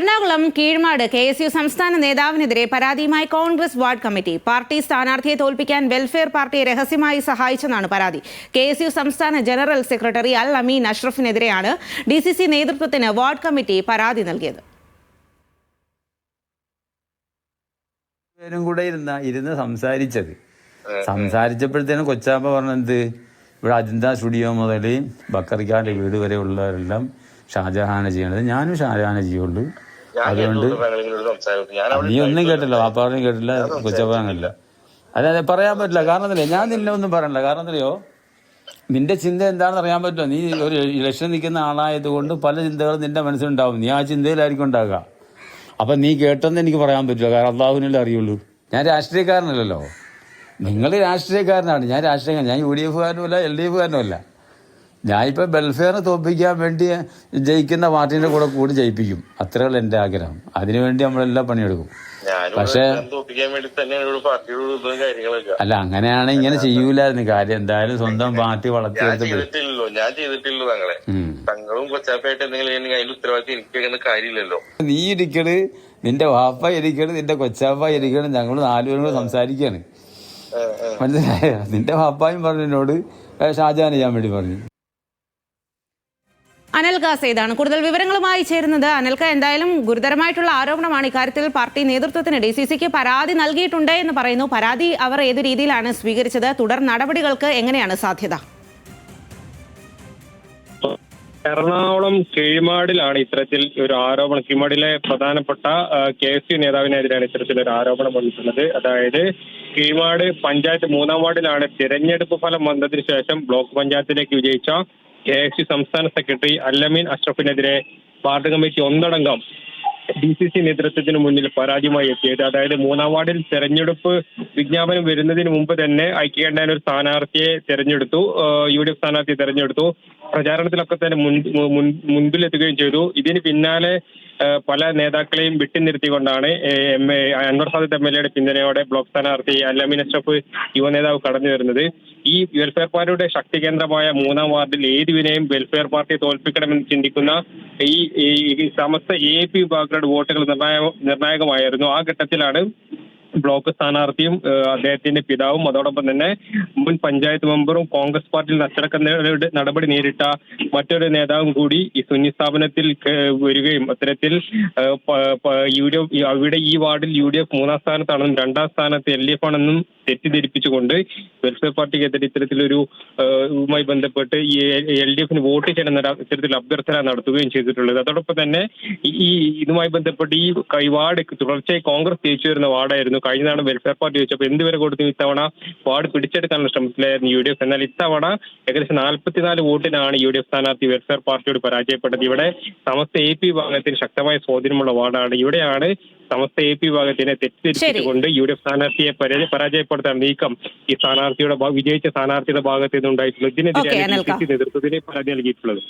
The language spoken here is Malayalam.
എറണാകുളം കീഴ്മാട് KSU സംസ്ഥാന നേതാവിനെതിരെ പരാതിയുമായി കോൺഗ്രസ് വാർഡ് കമ്മിറ്റി. പാർട്ടി സ്ഥാനാർത്ഥിയെ തോൽപ്പിക്കാൻ വെൽഫെയർ പാർട്ടിയെ രഹസ്യമായി സഹായിച്ചെന്നാണ് പരാതി. KSU സംസ്ഥാന ജനറൽ സെക്രട്ടറി അൽ അമീൻ അഷ്റഫിനെതിരെയാണ് DCC നേതൃത്വത്തിന് വാർഡ് കമ്മിറ്റി പരാതി നൽകിയത്. കൂടെ ഇരുന്ന് സംസാരിച്ചപ്പോഴത്തേനും കൊച്ചാപ്പ പറഞ്ഞത് ഇവിടെ അജന്ത സ്റ്റുഡിയോ മുതൽ ബക്കറിക്കാന്റെ വീട് വരെ ഉള്ളവരെല്ലാം ഷാജഹാനെ ചെയ്യണത്, ഞാനും ഷാജഹാനെ ചെയ്യുള്ളൂ. അതുകൊണ്ട് നീ ഒന്നും കേട്ടില്ല, വാപ്പാറും കേട്ടില്ല, കൊച്ചപ്പാറില്ല. അതായത് പറയാൻ പറ്റില്ല. കാരണം എന്തല്ലേ, ഞാൻ നിന്നെ ഒന്നും പറയണ്ട. കാരണം എന്തറിയോ, നിന്റെ ചിന്ത എന്താണെന്ന് അറിയാൻ പറ്റുമോ? നീ ഒരു ഇലക്ഷൻ നിൽക്കുന്ന ആളായത് കൊണ്ട് പല ചിന്തകളും നിന്റെ മനസ്സിലുണ്ടാവും. നീ ആ ചിന്തയിലായിരിക്കും ഉണ്ടാകുക. അപ്പം നീ കേട്ടെന്ന് എനിക്ക് പറയാൻ പറ്റില്ല. കാരണം അള്ളാഹുവിനല്ലേ അറിയുള്ളൂ. ഞാൻ രാഷ്ട്രീയക്കാരനല്ലല്ലോ. നിങ്ങൾ രാഷ്ട്രീയക്കാരനാണ്, ഞാൻ രാഷ്ട്രീയക്കാരൻ. ഞാൻ UDF കാരനുമല്ല, LDF കാരനുമല്ല. ഞാനിപ്പോൾ വെൽഫെയറിനെ തോൽപ്പിക്കാൻ വേണ്ടി ജയിക്കുന്ന പാർട്ടീൻ്റെ കൂടി ജയിപ്പിക്കും. അത്രയുള്ള എൻ്റെ ആഗ്രഹം. അതിനുവേണ്ടി നമ്മളെല്ലാം പണിയെടുക്കും. പക്ഷേ അല്ല, അങ്ങനെയാണ് ഇങ്ങനെ ചെയ്യൂലായിരുന്നു. കാര്യം എന്തായാലും സ്വന്തം പാർട്ടി വളർത്തിയെടുത്ത് നീ ഇരിക്കണ്, നിന്റെ വാപ്പ ഇരിക്കണ്, നിന്റെ കൊച്ചാപ്പ ഇരിക്കണ്, ഞങ്ങൾ 4 പേരും കൂടെ സംസാരിക്കാണ്. മനസ്സിലായോ? നിന്റെ വാപ്പായും പറഞ്ഞു എന്നോട് ഷാജഹാൻ ചെയ്യാൻ വേണ്ടി പറഞ്ഞു. അനൽക സെയ്ദാണ് കൂടുതൽ വിവരങ്ങളുമായി ചേരുന്നത്. അനൽക, എന്തായാലും ഗുരുതരമായിട്ടുള്ള ആരോപണമാണ്. ഇക്കാര്യത്തിൽ പാർട്ടി നേതൃത്വത്തിന് DCCക്ക് പരാതി നൽകിയിട്ടുണ്ട് എന്ന് പറയുന്നു. പരാതി അവർ ഏത് രീതിയിലാണ് സ്വീകരിച്ചത്? തുടർ നടപടികൾക്ക് എങ്ങനെയാണ് സാധ്യത? എറണാകുളം കീഴ്മാടിലാണ് ഇത്തരത്തിൽ ഒരു ആരോപണം. കീഴ്മാടിലെ പ്രധാനപ്പെട്ട KSU നേതാവിനെതിരെയാണ് ഇത്തരത്തിലൊരു ആരോപണം വന്നിട്ടുള്ളത്. അതായത് കീഴ്മാട് പഞ്ചായത്ത് 3-ാം വാർഡിലാണ് തിരഞ്ഞെടുപ്പ് ഫലം വന്നതിന് ശേഷം ബ്ലോക്ക് പഞ്ചായത്തിലേക്ക് വിജയിച്ച KSU സംസ്ഥാന സെക്രട്ടറി അൽ അമീൻ അഷ്റഫിനെതിരെ വാർഡ് കമ്മിറ്റി ഒന്നടങ്കം DCC നേതൃത്വത്തിന് മുന്നിൽ പരാതിയുമായി എത്തിയത്. അതായത് 3-ാം വാർഡിൽ തെരഞ്ഞെടുപ്പ് വിജ്ഞാപനം വരുന്നതിന് മുമ്പ് തന്നെ ഐക്യകണ്ഠേന ഒരു സ്ഥാനാർത്ഥിയെ തെരഞ്ഞെടുത്തു. UDF സ്ഥാനാർത്ഥിയെ തെരഞ്ഞെടുത്തു. പ്രചാരണത്തിലൊക്കെ തന്നെ മുൻപിലെത്തുകയും ചെയ്തു. ഇതിന് പിന്നാലെ പല നേതാക്കളെയും വിട്ടുനിർത്തിക്കൊണ്ടാണ് അൻവർ സാദത്ത് MLA പിന്തുണയോടെ ബ്ലോക്ക് സ്ഥാനാർത്ഥി അൽ അമീൻ അഷ്റഫ് യുവനേതാവ് കടന്നു വരുന്നത്. ഈ വെൽഫെയർ പാർട്ടിയുടെ ശക്തി കേന്ദ്രമായ 3-ാം വാർഡിൽ ഏതുവിനെയും വെൽഫെയർ പാർട്ടിയെ തോൽപ്പിക്കണമെന്ന് ചിന്തിക്കുന്ന ഈ സമസ്ത AAP വിഭാഗങ്ങളുടെ വോട്ടുകൾ നിർണായകമായിരുന്നു. ആ ഘട്ടത്തിലാണ് ബ്ലോക്ക് സ്ഥാനാർത്ഥിയും അദ്ദേഹത്തിന്റെ പിതാവും അതോടൊപ്പം തന്നെ മുൻ പഞ്ചായത്ത് മെമ്പറും കോൺഗ്രസ് പാർട്ടിയിൽ അച്ചടക്ക നടപടി നേരിട്ട മറ്റൊരു നേതാവും കൂടി ഈ സുന്നി സ്ഥാപനത്തിൽ വരികയും അത്തരത്തിൽ അവിടെ ഈ വാർഡിൽ UDF 3-ാം സ്ഥാനത്താണെന്നും 2-ാം സ്ഥാനത്ത് LDF ആണെന്നും തെറ്റിദ്ധരിപ്പിച്ചുകൊണ്ട് വെൽഫെയർ പാർട്ടിക്കെതിരെ ഇത്തരത്തിലൊരു മായി ബന്ധപ്പെട്ട് ഈ LDFന് വോട്ട് ചെയ്യണം ഇത്തരത്തിൽ അഭ്യർത്ഥന നടത്തുകയും ചെയ്തിട്ടുള്ളത്. അതോടൊപ്പം തന്നെ ഇതുമായി ബന്ധപ്പെട്ട് ഈ വാർഡ് തുടർച്ചയായി കോൺഗ്രസ് ജയിച്ചു വരുന്ന വാർഡായിരുന്നു. കഴിഞ്ഞ തവണ വെൽഫെയർ പാർട്ടി ചോദിച്ചപ്പോൾ എന്തുവരെ കൊടുത്തു ഇത്തവണ വാർഡ് പിടിച്ചെടുക്കാനുള്ള ശ്രമത്തിലായിരുന്നു UDF. എന്നാൽ ഇത്തവണ ഏകദേശം 44 വോട്ടിനാണ് UDF സ്ഥാനാർത്ഥി വെൽഫെയർ പാർട്ടിയോട് പരാജയപ്പെട്ടത്. ഇവിടെ സമസ്ത AAP വിഭാഗത്തിന് ശക്തമായ സ്വാധീനമുള്ള വാർഡാണ്. ഇവിടെയാണ് സമസ്ത AAP വിഭാഗത്തിനെ തെറ്റിദ്ധരിച്ചുകൊണ്ട് UDF സ്ഥാനാർത്ഥിയെ പരാജയപ്പെടുത്താൻ നീക്കം ഈ സ്ഥാനാർത്ഥിയുടെ വിജയിച്ച സ്ഥാനാർത്ഥിയുടെ ഭാഗത്ത് നിന്നുണ്ടായിട്ടുള്ളത്. ഇതിനെതിരെയാണ് DCC നേതൃത്വത്തിന് പരാതി നൽകിയിട്ടുള്ളത്.